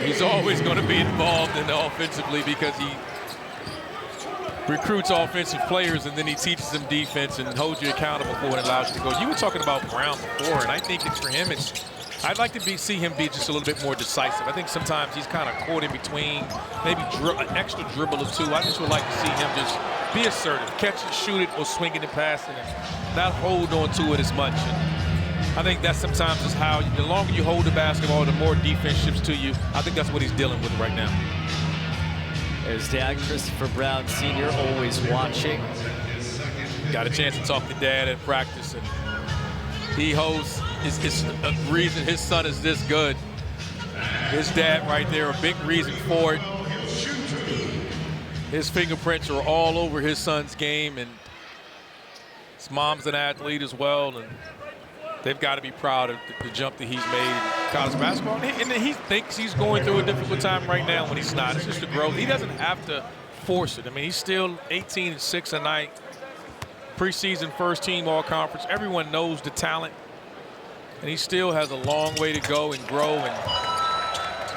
he's always going to be involved in the offensively because he recruits offensive players, and then he teaches them defense and holds you accountable for it and allows you to go. You were talking about Brown before, and I think for him, I'd like to see him be just a little bit more decisive. I think sometimes he's kind of caught in between, maybe an extra dribble or 2. I just would like to see him just be assertive, catch it, shoot it, or swing it and pass it, and not hold on to it as much. And I think that sometimes is how, the longer you hold the basketball, the more defense shifts to you. I think that's what he's dealing with right now. There's Dad, Christopher Brown Sr., always watching. Got a chance to talk to Dad at practice, and he holds his reason his son is this good. His dad right there, a big reason for it. His fingerprints are all over his son's game, and his mom's an athlete as well. And they've got to be proud of the jump that he's made in college basketball. And he thinks he's going through a difficult time right now when he's not. It's just a growth. He doesn't have to force it. I mean, he's still 18-6 a night, preseason first team all-conference. Everyone knows the talent. And he still has a long way to go and grow, and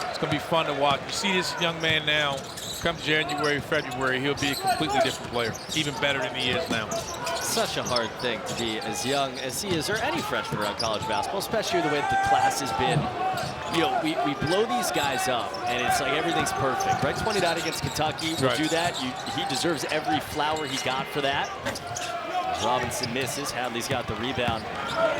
it's going to be fun to watch. You see this young man now, come January, February, he'll be a completely different player, even better than he is now. Such a hard thing to be as young as he is, or any freshman around college basketball, especially the way that the class has been. You know, we blow these guys up, and it's like everything's perfect, right? 29 against Kentucky, we'll do that. He deserves every flower he got for that. Robinson misses. Hadley's got the rebound.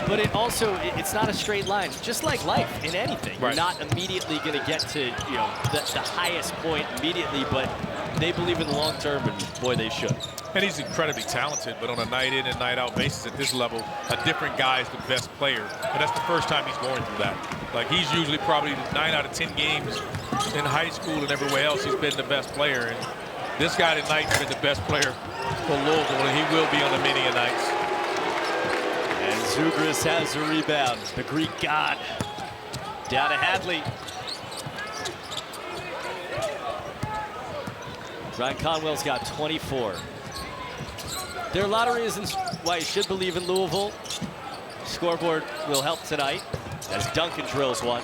But it's not a straight line. Just like life in anything. You're not immediately going to get to, you know, the highest point immediately, but they believe in the long term, and boy, they should. And he's incredibly talented, but on a night in and night out basis at this level, a different guy is the best player. And that's the first time he's going through that. Like, he's usually probably 9 out of 10 games in high school and everywhere else, he's been the best player. And this guy tonight has been the best player for Louisville, and he will be on the many a nights. And Zugris has a rebound. The Greek god. Down to Hadley. Ryan Conwell's got 24. There are a lot of reasons why you should believe in Louisville. Scoreboard will help tonight as Duncan drills one.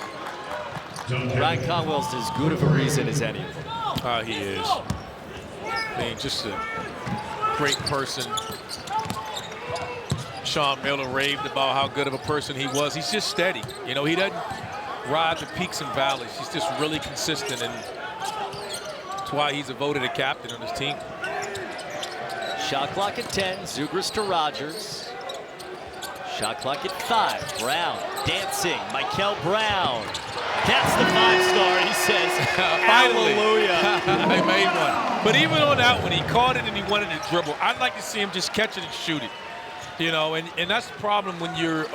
Ryan Conwell's as good of a reason as any of them. He is. I mean, just a great person. Sean Miller raved about how good of a person he was. He's just steady. You know, he doesn't ride the peaks and valleys. He's just really consistent, and that's why he's voted a captain on his team. Shot clock at 10. Zugris to Rogers. Shot clock at 5. Brown dancing. Michael Brown. That's the 5-star, he says. Finally. Hallelujah. They made one. But even on that one, he caught it and he wanted to dribble. I'd like to see him just catch it and shoot it. You know, and that's the problem when you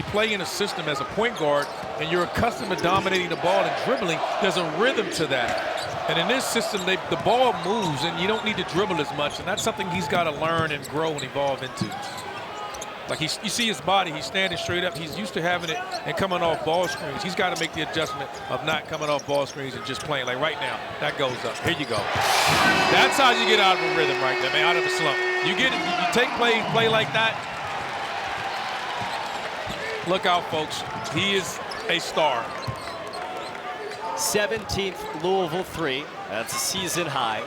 play in a system as a point guard and you're accustomed to dominating the ball and dribbling. There's a rhythm to that. And in this system, the ball moves and you don't need to dribble as much. And that's something he's got to learn and grow and evolve into. Like, you see his body, he's standing straight up. He's used to having it and coming off ball screens. He's got to make the adjustment of not coming off ball screens and just playing. Like right now, that goes up. Here you go. That's how you get out of a rhythm right there, man, out of a slump. You get it, you take play like that. Look out, folks. He is a star. 17th Louisville 3. That's a season high.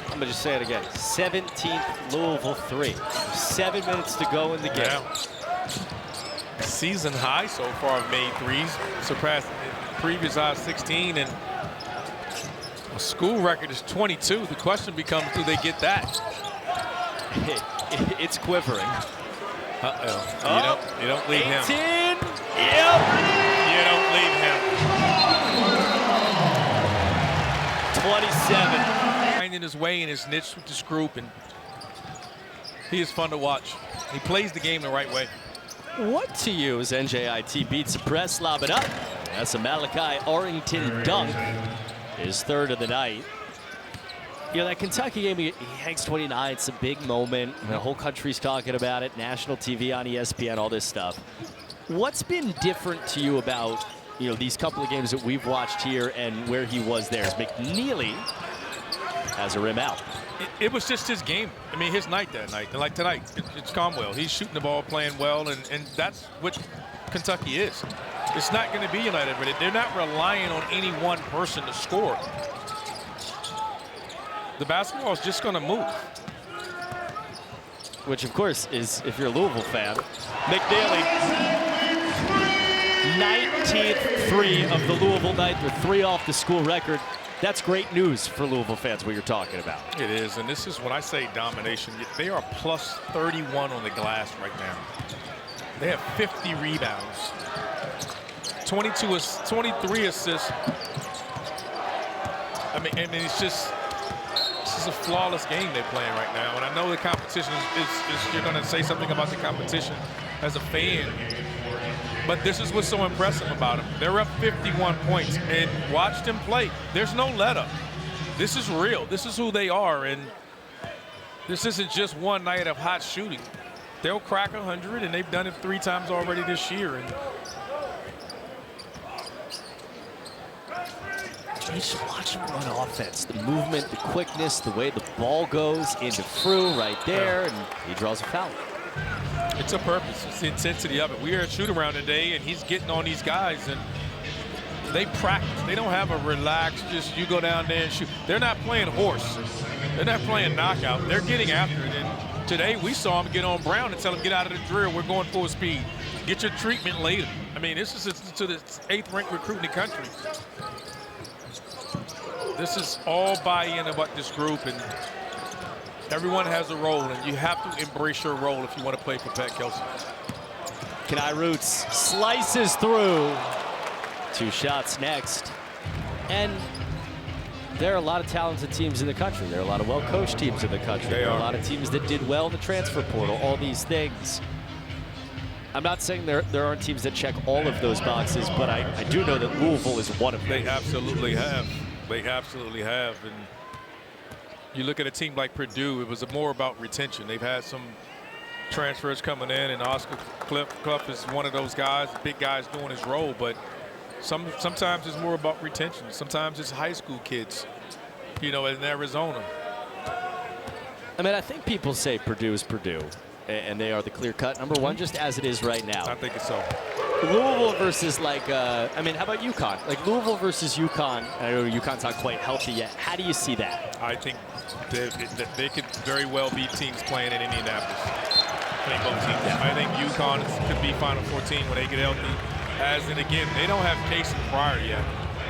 I'm going to just say it again. 17th Louisville 3. 7 minutes to go in the game. Yeah. Season high so far, made threes, surpassed the previous high of 16, and a school record is 22. The question becomes, do they get that? It's quivering. You don't leave 18. him. Yep. You don't leave him. 27. Finding his way in his niche with this group, and he is fun to watch. He plays the game the right way. What to you as NJIT beats the press, lob it up. That's a Malachi Arrington dunk. His third of the night. You know, that Kentucky game, he hangs 29. It's a big moment. The whole country's talking about it. National TV on ESPN, all this stuff. What's been different to you about, you know, these couple of games that we've watched here and where he was there? As McKneely has a rim out. It was just his game. I mean, his night that night. Like tonight, it's Conwell. He's shooting the ball, playing well, and that's what Kentucky is. It's not going to be United, but they're not relying on any one person to score. The basketball is just going to move. Which, of course, is, if you're a Louisville fan, McKneely. 19th three of the Louisville night. They're 3 off the school record. That's great news for Louisville fans, what you're talking about. It is, and this is when I say domination. They are plus 31 on the glass right now. They have 50 rebounds, 23 assists. I mean, it's just, this is a flawless game they're playing right now. And I know the competition is you're going to say something about the competition as a fan. But this is what's so impressive about them. They're up 51 points, and watch them play. There's no let up. This is real. This is who they are, and this isn't just one night of hot shooting. they'll crack 100, and they've done it 3 times already this year. And you should watch him run offense. The movement, the quickness, the way the ball goes into Frew right there, and he draws a foul. It's a purpose. It's the intensity of it. We are at shoot-around today, and he's getting on these guys, and they practice. They don't have a relaxed, just you go down there and shoot. They're not playing horse. They're not playing knockout. They're getting after it. And today we saw him get on Brown and tell him, get out of the drill. We're going full speed. Get your treatment later. I mean, this is to the 8th-ranked recruit in the country. This is all buy-in about this group, and everyone has a role, and you have to embrace your role if you want to play for Pat Kelsey. Kenai Roots slices through. 2 shots next. And there are a lot of talented teams in the country. There are a lot of well-coached teams in the country. There are a lot of teams that did well in the transfer portal, all these things. I'm not saying there aren't teams that check all of those boxes, but I do know that Louisville is one of them. They absolutely have. They absolutely have. And you look at a team like Purdue, it was more about retention. They've had some transfers coming in, and Oscar Clough is one of those guys, big guys doing his role, but sometimes it's more about retention. Sometimes it's high school kids, you know, in Arizona. I mean, I think people say Purdue is Purdue, and they are the clear-cut number 1, just as it is right now. I think it's so. Louisville versus, like, I mean, how about UConn? Like, Louisville versus UConn. I know UConn's not quite healthy yet. How do you see that? I think they could very well be teams playing in Indianapolis. I think both teams. I think UConn could be Final 14 when they get healthy. As and again, they don't have Casey Pryor yet.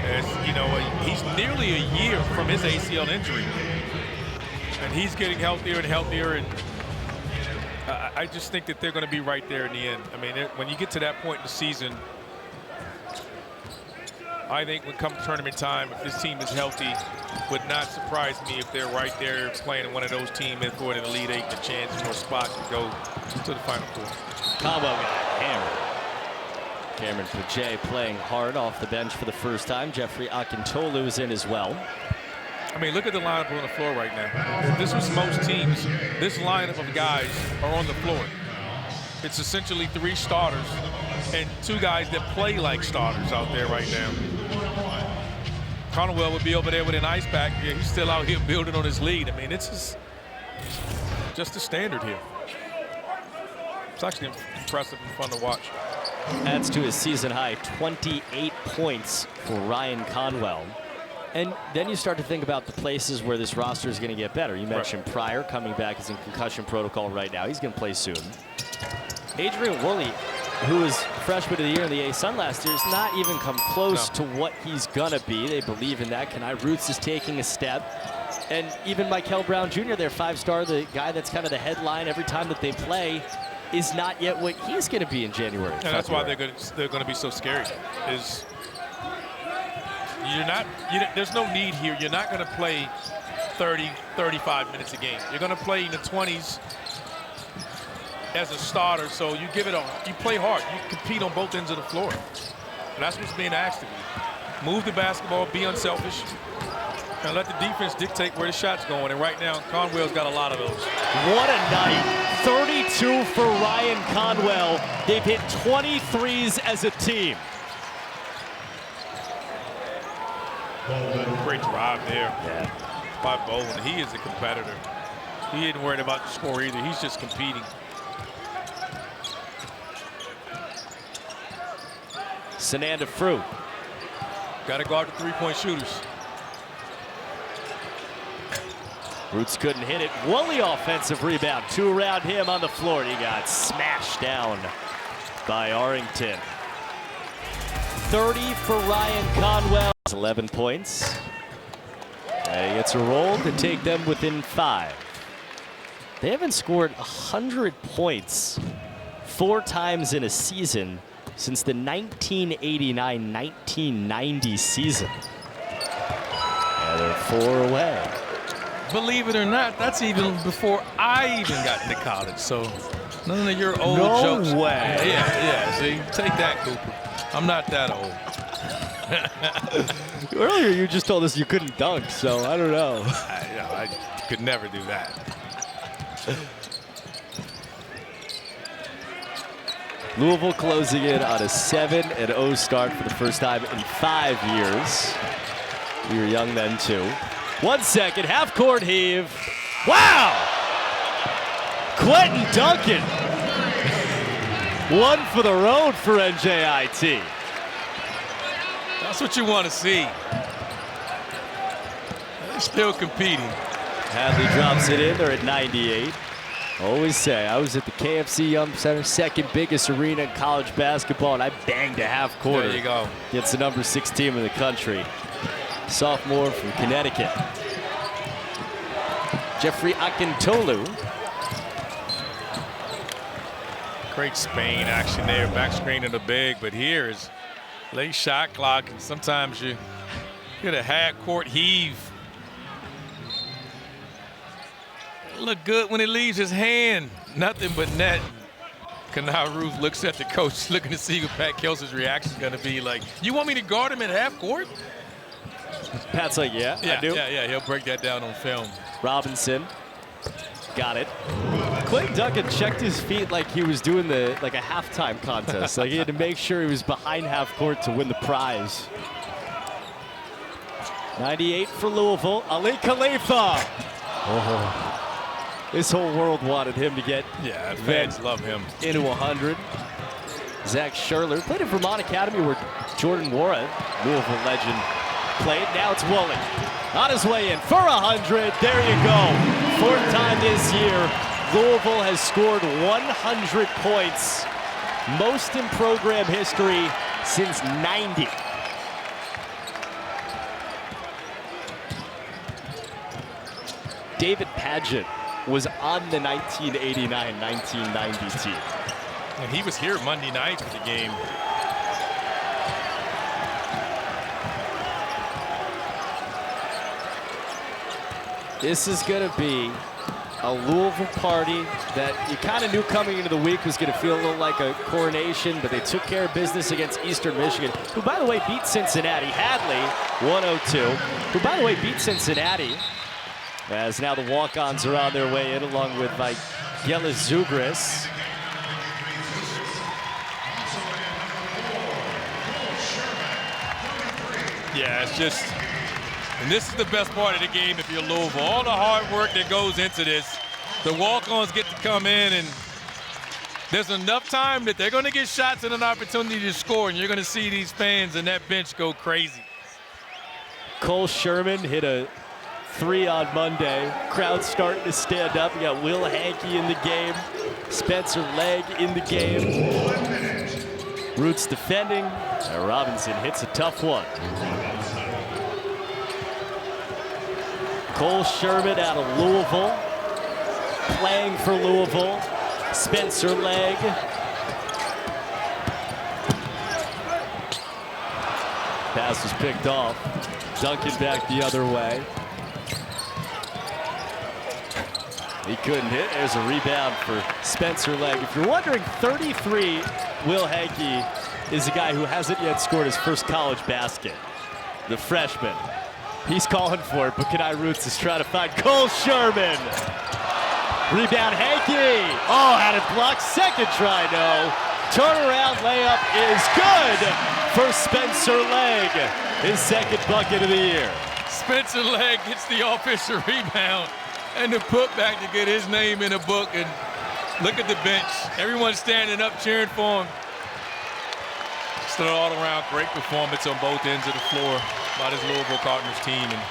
As you know, he's nearly a year from his ACL injury, and he's getting healthier and healthier. And I just think that they're going to be right there in the end. I mean, when you get to that point in the season, I think when come tournament time, if this team is healthy, would not surprise me if they're right there playing one of those teams in for an Elite 8, the chance for a spot to go to the Final Four. Conwell got hammered. Cameron Paget playing hard off the bench for the first time. Jeffrey Akintolu is in as well. I mean, look at the lineup on the floor right now. If this was most teams, this lineup of guys are on the floor. It's essentially 3 starters and 2 guys that play like starters out there right now. Conwell would be over there with an ice pack. Yeah, he's still out here building on his lead. I mean, it's just the standard here. It's actually impressive and fun to watch. Adds to his season high 28 points for Ryan Conwell. And then you start to think about the places where this roster is going to get better. You mentioned Pryor coming back, is in concussion protocol right now. He's going to play soon. Adrian Wooley, who was freshman of the year in the A-Sun last year, has not even come close to what he's going to be. They believe in that. Kenai Roots is taking a step. And even Michael Brown Jr., their 5-star, the guy that's kind of the headline every time that they play, is not yet what he's going to be in January. And that's why they're going to be so scary. Is there's no need here. You're not going to play 30, 35 minutes a game. You're going to play in the 20s as a starter, so you give it you play hard. You compete on both ends of the floor. And that's what's being asked of you. Move the basketball, be unselfish, and let the defense dictate where the shot's going. And right now, Conwell's got a lot of those. What a night. 32 for Ryan Conwell. They've hit 23s as a team. Great drive there by Bowen. He is a competitor. He isn't worried about the score either. He's just competing. Sananda Frew. Got to guard the 3-point shooters. Roots couldn't hit it. Wooley offensive rebound. 2 around him on the floor. And he got smashed down by Arrington. 30 for Ryan Conwell. 11 points. And he gets a roll to take them within 5. They haven't scored 100 points 4 times in a season since the 1989-1990 season. And they're 4 away. Believe it or not, that's even before I even got into college. So none of your old jokes. No way. Yeah. See, take that, Cooper. I'm not that old. Earlier, you just told us you couldn't dunk, so I don't know. I could never do that. Louisville closing in on a 7-0 start for the first time in 5 years. We were young then too. 1 second, half-court heave. Wow! Quentin Duncan. One for the road for NJIT. That's what you want to see. They're still competing. Hadley drops it in. They're at 98. Always say, I was at the KFC Yum Center, second biggest arena in college basketball, and I banged a half quarter. There you go. Against the number 6 team in the country. Sophomore from Connecticut. Jeffrey Akintolu. Great Spain action there, back screen in the big, but here is late shot clock, and sometimes you get a half-court heave. Look good when it leaves his hand. Nothing but net. Kanal Ruth looks at the coach, looking to see what Pat Kelsey's reaction is going to be. Like, you want me to guard him at half court? Pat's like, yeah, I do. Yeah, he'll break that down on film. Robinson got it. Quentin Duncan checked his feet like he was doing a halftime contest. Like he had to make sure he was behind half court to win the prize. 98 for Louisville. Ali Khalifa. Oh. This whole world wanted him to get fans love him. Into 100. Zach Sherler played at Vermont Academy where Jordan Wara, Louisville legend, played. Now it's Wooley on his way in for 100. There you go. 4th time this year, Louisville has scored 100 points. Most in program history since 90. David Padgett was on the 1989-1990 team. And he was here Monday night for the game. This is going to be a Louisville party that you kind of knew coming into the week was going to feel a little like a coronation, but they took care of business against Eastern Michigan, who, by the way, beat Cincinnati. Hadley, 102, who, by the way, beat Cincinnati. As now the walk-ons are on their way in, along with Gelis Zugris. Yeah, it's just, and this is the best part of the game if you're Louisville. All the hard work that goes into this, the walk-ons get to come in, and there's enough time that they're going to get shots and an opportunity to score, and you're going to see these fans and that bench go crazy. Cole Sherman hit a 3 on Monday. Crowd starting to stand up. You got Will Hankey in the game. Spencer Legg in the game. Roots defending. And Robinson hits a tough one. Cole Sherman out of Louisville. Playing for Louisville. Spencer Legg. Pass was picked off. Duncan back the other way. He couldn't hit. There's a rebound for Spencer Legg. If you're wondering, 33, Will Hankey is a guy who hasn't yet scored his first college basket. The freshman. He's calling for it, but Kenai Roots is trying to find Cole Sherman. Rebound Hankey. Oh, had it blocked. Second try, no. Turnaround layup is good for Spencer Legg. His second bucket of the year. Spencer Legg gets the offensive rebound and the putback to get his name in the book. And look at the bench. Everyone's standing up cheering for him. Just an all-around great performance on both ends of the floor by this Louisville Cardinals team. And